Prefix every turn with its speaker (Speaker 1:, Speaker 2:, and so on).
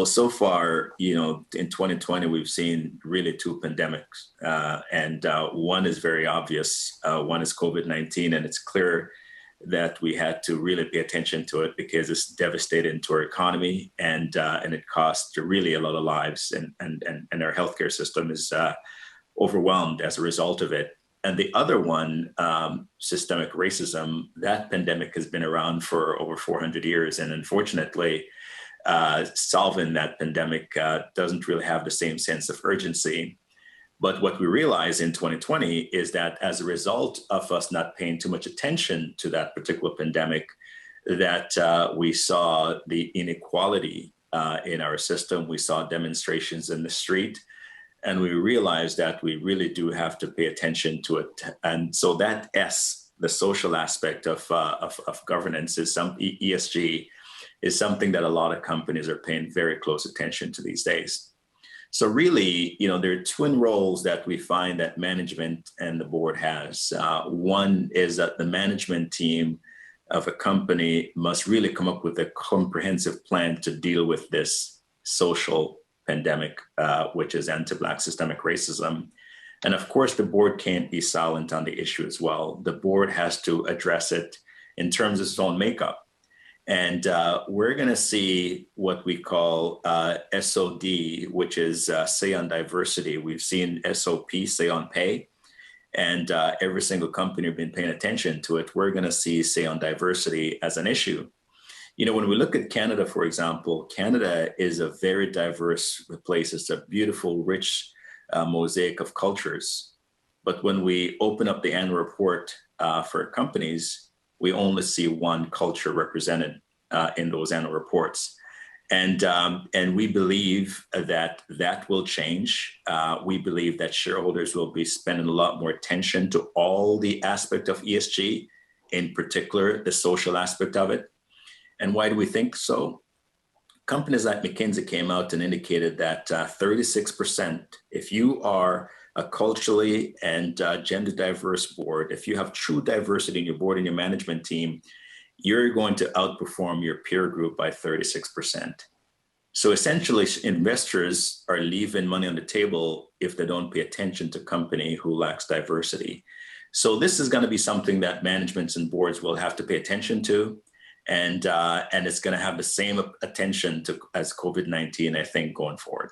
Speaker 1: So far, in 2020, we've seen really two pandemics, and one is very obvious. One is COVID-19, and it's clear that we had to really pay attention to it because it's devastating to our economy, and it cost really a lot of lives, and our healthcare system is overwhelmed as a result of it. And the other one, systemic racism, that pandemic has been around for over 400 years. And unfortunately, solving that pandemic doesn't really have the same sense of urgency. But what we realized in 2020 is that as a result of us not paying too much attention to that particular pandemic, that we saw the inequality in our system. We saw demonstrations in the street. And we realized that we really do have to pay attention to it. And so that S, the social aspect of governance, is ESG, is something that a lot of companies are paying very close attention to these days. So really, there are twin roles that we find that management and the board has. One is that the management team of a company must really come up with a comprehensive plan to deal with this social pandemic, which is anti-Black systemic racism. And of course, the board can't be silent on the issue as well. The board has to address it in terms of its own makeup. And we're going to see what we call SOD, which is say on diversity. We've seen SOP, say on pay. And every single company has been paying attention to it. We're going to see say on diversity as an issue. When we look at Canada, for example, Canada is a very diverse place. It's a beautiful, rich mosaic of cultures. But when we open up the annual report for companies, we only see one culture represented in those annual reports. And we believe that will change. We believe that shareholders will be spending a lot more attention to all the aspect of ESG, in particular, the social aspect of it. And why do we think so? Companies like McKinsey came out and indicated that 36%, if you are a culturally and gender diverse board, if you have true diversity in your board and your management team, you're going to outperform your peer group by 36%. So essentially, investors are leaving money on the table if they don't pay attention to a company who lacks diversity. So this is going to be something that managements and boards will have to pay attention to. And it's going to have the same attention as COVID-19, I think, going forward.